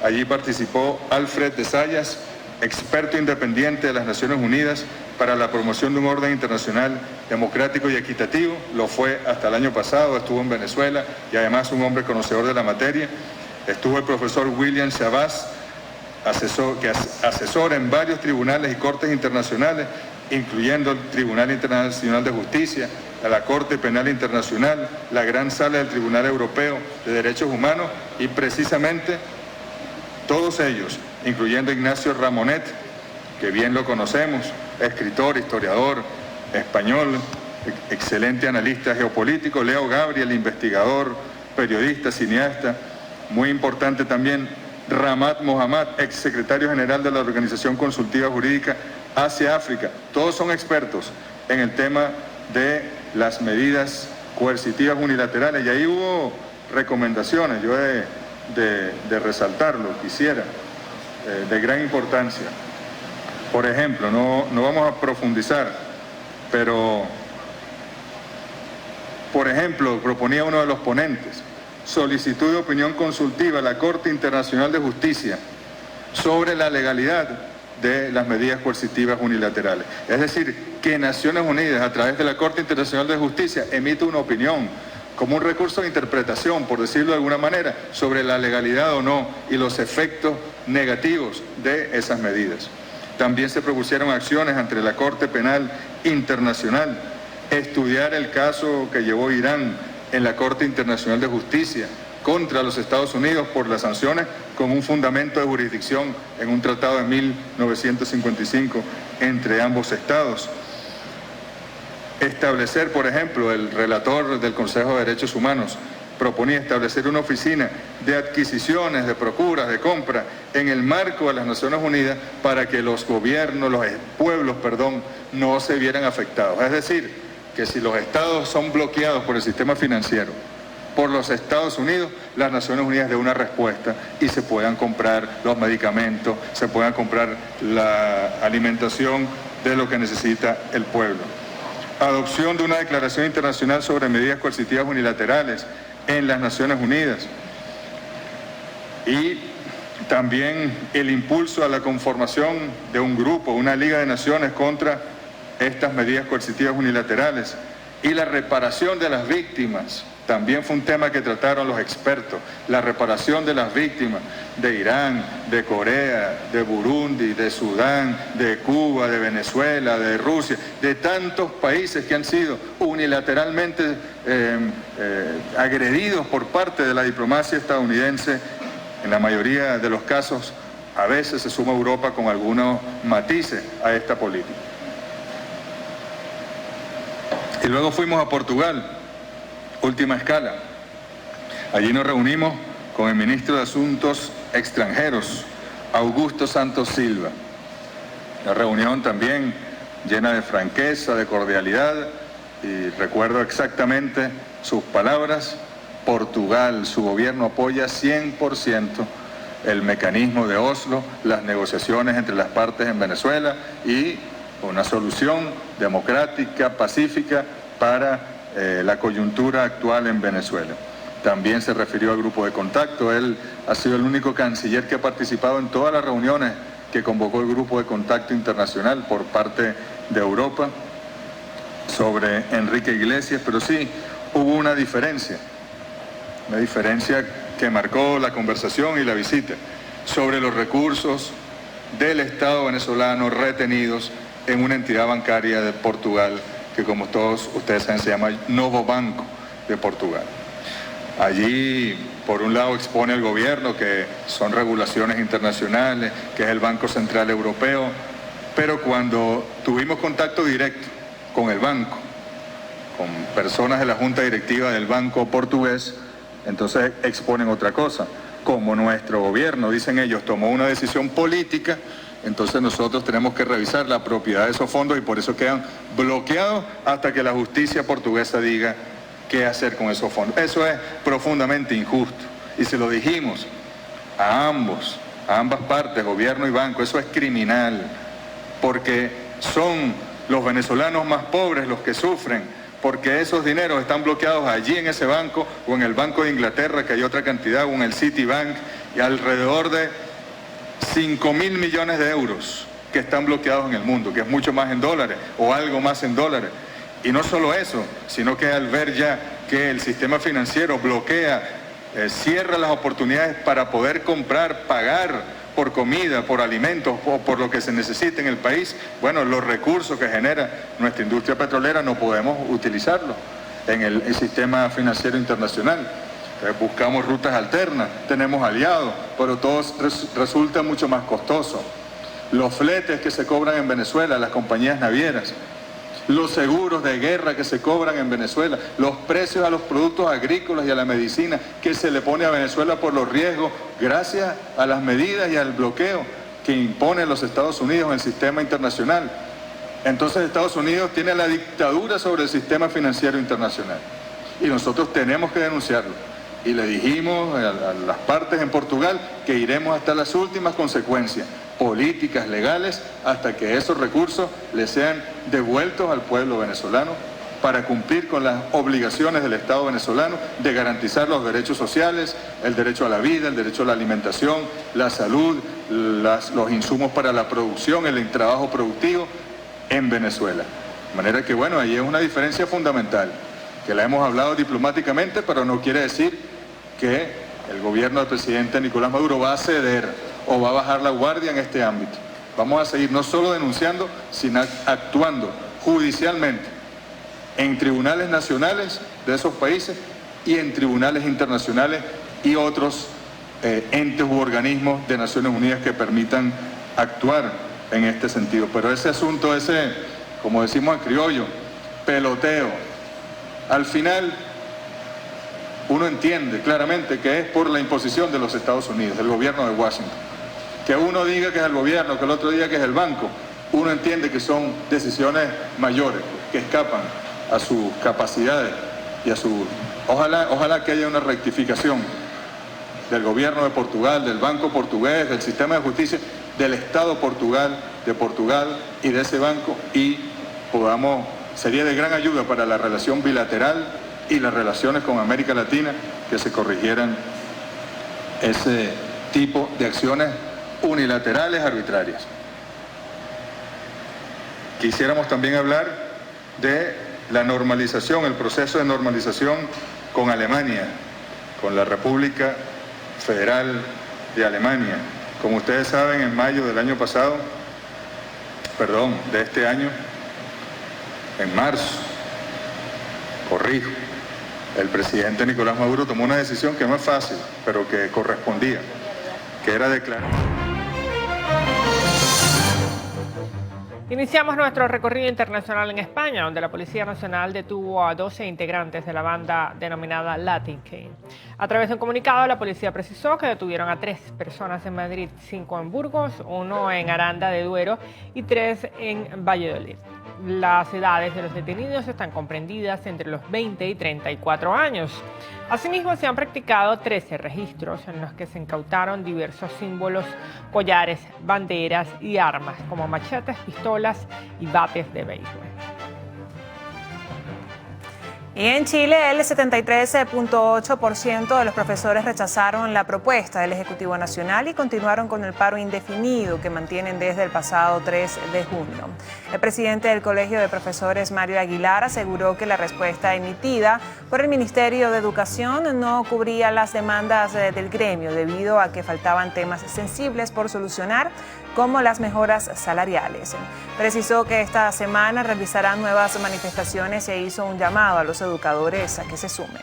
Speaker 17: Allí participó Alfred de Zayas, experto independiente de las Naciones Unidas para la promoción de un orden internacional democrático y equitativo. Lo fue hasta el año pasado, estuvo en Venezuela y además un hombre conocedor de la materia. Estuvo el profesor William Shabazz, que asesora en varios tribunales y cortes internacionales, incluyendo el Tribunal Internacional de Justicia, la Corte Penal Internacional, la Gran Sala del Tribunal Europeo de Derechos Humanos, y precisamente todos ellos, incluyendo Ignacio Ramonet, que bien lo conocemos, escritor, historiador español, excelente analista geopolítico, Leo Gabriel, investigador, periodista, cineasta, muy importante también Ramat Mohammad, exsecretario general de la Organización Consultiva Jurídica Asia-África. Todos son expertos en el tema de las medidas coercitivas unilaterales, y ahí hubo recomendaciones, yo de resaltarlo, quisiera, de gran importancia. Por ejemplo, no vamos a profundizar, pero, por ejemplo, proponía uno de los ponentes, solicitud de opinión consultiva a la Corte Internacional de Justicia sobre la legalidad de las medidas coercitivas unilaterales. Es decir, que Naciones Unidas, a través de la Corte Internacional de Justicia, emite una opinión como un recurso de interpretación, por decirlo de alguna manera, sobre la legalidad o no y los efectos negativos de esas medidas. También se propusieron acciones ante la Corte Penal Internacional, estudiar el caso que llevó Irán en la Corte Internacional de Justicia contra los Estados Unidos por las sanciones con un fundamento de jurisdicción en un tratado de 1955 entre ambos estados. Establecer, por ejemplo, el relator del Consejo de Derechos Humanos proponía establecer una oficina de adquisiciones, de procuras, de compra en el marco de las Naciones Unidas para que los gobiernos, los pueblos, no se vieran afectados. Es decir, que si los estados son bloqueados por el sistema financiero, por los Estados Unidos, las Naciones Unidas den una respuesta y se puedan comprar los medicamentos, se puedan comprar la alimentación de lo que necesita el pueblo. Adopción de una declaración internacional sobre medidas coercitivas unilaterales en las Naciones Unidas. Y también el impulso a la conformación de un grupo, una Liga de Naciones contra estas medidas coercitivas unilaterales. Y la reparación de las víctimas, también fue un tema que trataron los expertos, la reparación de las víctimas de Irán, de Corea, de Burundi, de Sudán, de Cuba, de Venezuela, de Rusia, de tantos países que han sido unilateralmente agredidos por parte de la diplomacia estadounidense. En la mayoría de los casos, a veces se suma Europa con algunos matices a esta política. Y luego fuimos a Portugal, última escala. Allí nos reunimos con el ministro de Asuntos Extranjeros, Augusto Santos Silva. La reunión también llena de franqueza, de cordialidad, y recuerdo exactamente sus palabras. Portugal, su gobierno apoya 100% el mecanismo de Oslo, las negociaciones entre las partes en Venezuela y una solución democrática, pacífica para la coyuntura actual en Venezuela. también se refirió al grupo de contacto. Él ha sido el único canciller que ha participado en todas las reuniones que convocó el grupo de contacto internacional por parte de Europa sobre Enrique Iglesias, pero sí hubo una diferencia que marcó la conversación y la visita sobre los recursos del Estado venezolano retenidos en una entidad bancaria de Portugal que, como todos ustedes saben, se llama Novo Banco de Portugal. Allí, por un lado, expone el gobierno que son regulaciones internacionales, que es el Banco Central Europeo, pero cuando tuvimos contacto directo con el banco, con personas de la junta directiva del banco portugués, entonces exponen otra cosa. Como nuestro gobierno, dicen ellos, tomó una decisión política, entonces nosotros tenemos que revisar la propiedad de esos fondos y por eso quedan bloqueados hasta que la justicia portuguesa diga qué hacer con esos fondos. Eso es profundamente injusto y se lo dijimos a ambas partes, gobierno y banco. Eso es criminal porque son los venezolanos más pobres los que sufren, porque esos dineros están bloqueados allí en ese banco o en el Banco de Inglaterra, que hay otra cantidad, o en el Citibank, y alrededor de 5.000 millones de euros que están bloqueados en el mundo, que es mucho más en dólares o algo más en dólares. Y no solo eso, sino que al ver ya que el sistema financiero bloquea, cierra las oportunidades para poder comprar, pagar por comida, por alimentos o por lo que se necesite en el país, bueno, los recursos que genera nuestra industria petrolera no podemos utilizarlos en el sistema financiero internacional. Buscamos rutas alternas, tenemos aliados, pero todo resulta mucho más costoso. Los fletes que se cobran en Venezuela, las compañías navieras, los seguros de guerra que se cobran en Venezuela, los precios a los productos agrícolas y a la medicina que se le pone a Venezuela por los riesgos gracias a las medidas y al bloqueo que imponen los Estados Unidos en el sistema internacional. Entonces Estados Unidos tiene la dictadura sobre el sistema financiero internacional y nosotros tenemos que denunciarlo. Y le dijimos a las partes en Portugal que iremos hasta las últimas consecuencias políticas, legales, hasta que esos recursos le sean devueltos al pueblo venezolano para cumplir con las obligaciones del Estado venezolano de garantizar los derechos sociales, el derecho a la vida, el derecho a la alimentación, la salud, los insumos para la producción, el trabajo productivo en Venezuela. De manera que, bueno, ahí es una diferencia fundamental, que la hemos hablado diplomáticamente, pero no quiere decir que el gobierno del presidente Nicolás Maduro va a ceder o va a bajar la guardia en este ámbito. Vamos a seguir no solo denunciando, sino actuando judicialmente en tribunales nacionales de esos países y en tribunales internacionales y otros entes u organismos de Naciones Unidas que permitan actuar en este sentido. Pero ese asunto, como decimos en criollo, peloteo, al final uno entiende claramente que es por la imposición de los Estados Unidos, del gobierno de Washington. Que uno diga que es el gobierno, que el otro diga que es el banco, uno entiende que son decisiones mayores, que escapan a sus capacidades y a su... Ojalá que haya una rectificación del gobierno de Portugal, del Banco Portugués, del sistema de justicia, del Estado de Portugal y de ese banco, y sería de gran ayuda para la relación bilateral y las relaciones con América Latina que se corrigieran ese tipo de acciones unilaterales, arbitrarias. Quisiéramos también hablar de la normalización, el proceso de normalización con Alemania, con la República Federal de Alemania. Como ustedes saben, en mayo del año pasado, de este año, en marzo, el presidente Nicolás Maduro tomó una decisión que no es fácil, pero que correspondía, que era declarar.
Speaker 1: Iniciamos nuestro recorrido internacional en España, donde la Policía Nacional detuvo a 12 integrantes de la banda denominada Latin King. A través de un comunicado, la policía precisó que detuvieron a 3 personas en Madrid, 5 en Burgos, 1 en Aranda de Duero y 3 en Valladolid. Las edades de los detenidos están comprendidas entre los 20 y 34 años. Asimismo, se han practicado 13 registros en los que se incautaron diversos símbolos, collares, banderas y armas, como machetes, pistolas y bates de béisbol.
Speaker 2: Y en Chile, el 73.8% de los profesores rechazaron la propuesta del Ejecutivo Nacional y continuaron con el paro indefinido que mantienen desde el pasado 3 de junio. El presidente del Colegio de Profesores, Mario Aguilar, aseguró que la respuesta emitida por el Ministerio de Educación no cubría las demandas del gremio debido a que faltaban temas sensibles por solucionar, como las mejoras salariales. Precisó que esta semana realizarán nuevas manifestaciones e hizo un llamado a los educadores a que se sumen.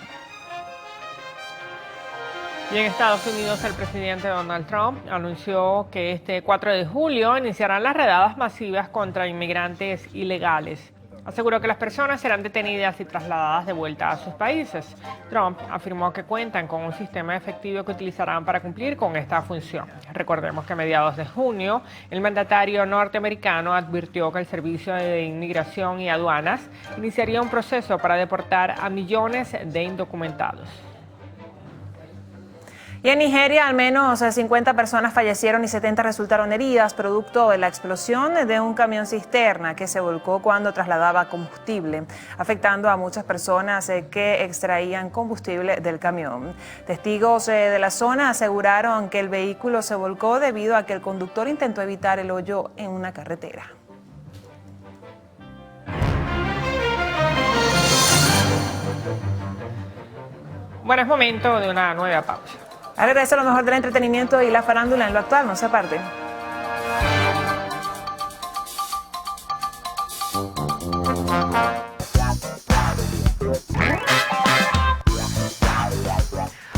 Speaker 1: Y en Estados Unidos, el presidente Donald Trump anunció que este 4 de julio iniciarán las redadas masivas contra inmigrantes ilegales. Aseguró que las personas serán detenidas y trasladadas de vuelta a sus países. Trump afirmó que cuentan con un sistema efectivo que utilizarán para cumplir con esta función. Recordemos que a mediados de junio, el mandatario norteamericano advirtió que el Servicio de Inmigración y Aduanas iniciaría un proceso para deportar a millones de indocumentados.
Speaker 2: Y en Nigeria, al menos 50 personas fallecieron y 70 resultaron heridas producto de la explosión de un camión cisterna que se volcó cuando trasladaba combustible, afectando a muchas personas que extraían combustible del camión. Testigos de la zona aseguraron que el vehículo se volcó debido a que el conductor intentó evitar el hoyo en una carretera.
Speaker 1: Bueno, es momento de una nueva pausa.
Speaker 2: Al regreso, lo mejor del entretenimiento y la farándula en lo actual. No se aparten.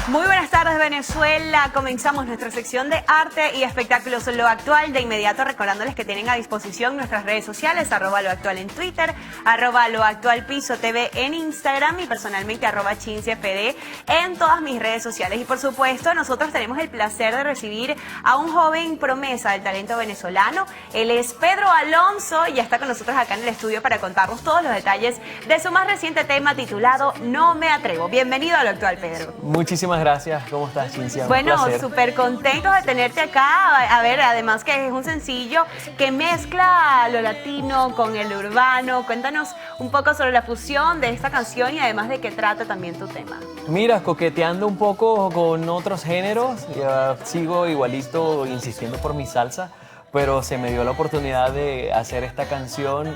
Speaker 18: Muy buenas tardes, Venezuela. Comenzamos nuestra sección de arte y espectáculos en lo actual. De inmediato recordándoles que tienen a disposición nuestras redes sociales, @loactual en Twitter, @loactualpisotv en Instagram y personalmente @chinciafd en todas mis redes sociales. Y por supuesto, nosotros tenemos el placer de recibir a un joven promesa del talento venezolano. Él es Pedro Alonso y ya está con nosotros acá en el estudio para contarnos todos los detalles de su más reciente tema titulado No me atrevo. Bienvenido a Lo Actual, Pedro.
Speaker 19: Muchísimas gracias. ¿Cómo estás, Cincia?
Speaker 18: Bueno, súper contentos de tenerte acá. A ver, además que es un sencillo que mezcla lo latino con el urbano. Cuéntanos un poco sobre la fusión de esta canción y además de qué trata también tu tema.
Speaker 19: Mira, coqueteando un poco con otros géneros, ya sigo igualito insistiendo por mi salsa, pero se me dio la oportunidad de hacer esta canción.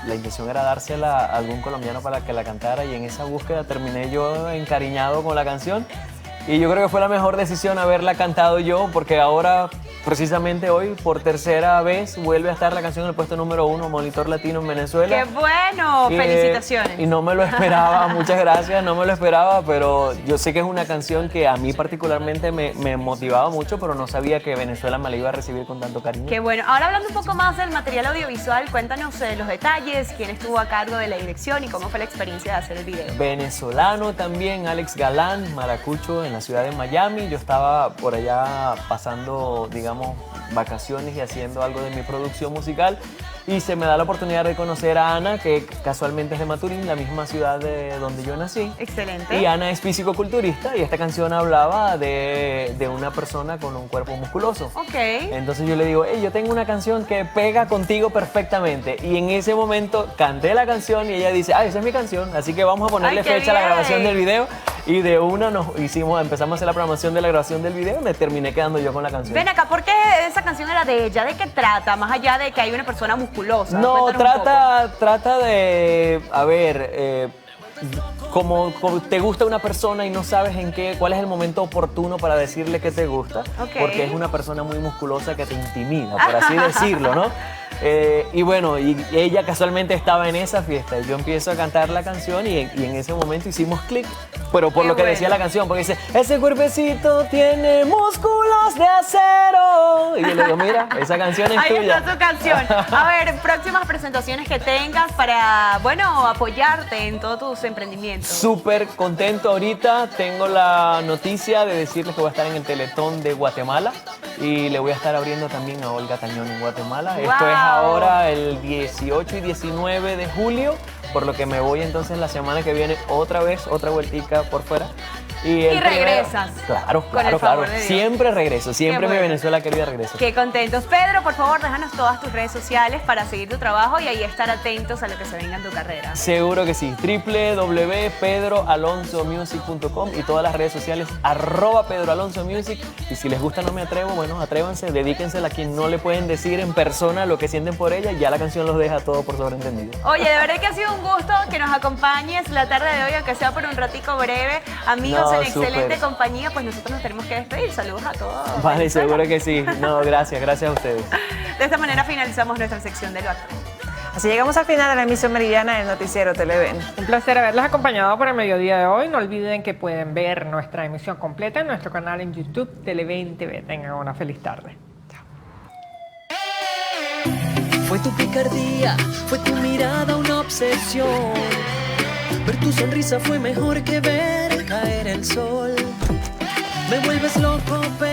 Speaker 19: La intención era dársela a algún colombiano para que la cantara y en esa búsqueda terminé yo encariñado con la canción y yo creo que fue la mejor decisión haberla cantado yo porque ahora, precisamente hoy, por tercera vez, vuelve a estar la canción en el puesto número 1, Monitor Latino en Venezuela.
Speaker 18: ¡Qué bueno! ¡Felicitaciones!
Speaker 19: Y no me lo esperaba, muchas gracias, no me lo esperaba, pero yo sé que es una canción que a mí particularmente me motivaba mucho, pero no sabía que Venezuela me la iba a recibir con tanto cariño.
Speaker 18: ¡Qué bueno! Ahora hablando un poco más del material audiovisual, cuéntanos los detalles, quién estuvo a cargo de la dirección y cómo fue la experiencia de hacer el video.
Speaker 19: Venezolano también, Alex Galán, maracucho, en la ciudad de Miami. Yo estaba por allá pasando, digamos, vacaciones y haciendo algo de mi producción musical y se me da la oportunidad de conocer a Ana, que casualmente es de Maturín, la misma ciudad de donde yo nací.
Speaker 18: Excelente.
Speaker 19: Y Ana es físico-culturista y esta canción hablaba de una persona con un cuerpo musculoso.
Speaker 18: Ok.
Speaker 19: Entonces yo le digo, hey, yo tengo una canción que pega contigo perfectamente. Y en ese momento canté la canción y ella dice, esa es mi canción, así que vamos a ponerle fecha a la grabación del video. Y de una empezamos a hacer la programación de la grabación del video y me terminé quedando yo con la canción.
Speaker 18: Ven acá, ¿por qué esa canción era de ella? ¿De qué trata? Más allá de que hay una persona musculosa.
Speaker 19: No, trata de, a ver, como te gusta una persona y no sabes cuál es el momento oportuno para decirle que te gusta, porque es una persona muy musculosa que te intimida, por así decirlo, ¿no? Y bueno, y ella casualmente estaba en esa fiesta y yo empiezo a cantar la canción y en ese momento hicimos clic, pero por lo que decía la canción, porque dice, ese cuerpecito tiene músculos de acero. Y yo le digo, mira, esa canción es tuya.
Speaker 18: Ahí está tu canción. A ver, próximas presentaciones que tengas para, bueno, apoyarte en todos tus emprendimientos.
Speaker 19: Súper contento ahorita, tengo la noticia de decirles que voy a estar en el Teletón de Guatemala y le voy a estar abriendo también a Olga Tañón en Guatemala.
Speaker 18: Wow.
Speaker 19: Esto es ahora el 18 y 19 de julio, por lo que me voy entonces la semana que viene otra vueltica por fuera.
Speaker 18: Y regresas.
Speaker 19: Claro,
Speaker 18: Con el
Speaker 19: claro,
Speaker 18: favor
Speaker 19: claro.
Speaker 18: de Dios.
Speaker 19: Siempre regreso, siempre mi
Speaker 18: bueno.
Speaker 19: Venezuela querida regreso.
Speaker 18: Qué contentos. Pedro, por favor, déjanos todas tus redes sociales para seguir tu trabajo y ahí estar atentos a lo que se venga en tu carrera.
Speaker 19: Seguro que sí. www.pedroalonsomusic.com y todas las redes sociales @PedroAlonsoMusic. Y si les gusta No Me Atrevo, bueno, atrévanse, dedíquensela a quien no le pueden decir en persona lo que sienten por ella. Ya la canción los deja todo por sobreentendido.
Speaker 18: Oye, de verdad que ha sido un gusto que nos acompañes la tarde de hoy, aunque sea por un ratico breve. Amigos,
Speaker 19: No,
Speaker 18: en excelente
Speaker 19: súper.
Speaker 18: compañía, pues nosotros nos tenemos que despedir. Saludos a todos.
Speaker 19: Vale,
Speaker 18: Venezuela.
Speaker 19: seguro que sí. No, gracias a ustedes.
Speaker 18: De esta manera finalizamos nuestra sección de Lo Actual.
Speaker 2: Así llegamos al final de la emisión meridiana del noticiero Televen.
Speaker 1: Un placer haberlos acompañado por el mediodía de hoy. No olviden que pueden ver nuestra emisión completa en nuestro canal en YouTube, Televen TV. Tengan una feliz tarde.
Speaker 20: Fue tu picardía, fue tu mirada una obsesión. Ver tu sonrisa fue mejor que ver caer el sol. Me vuelves loco, pero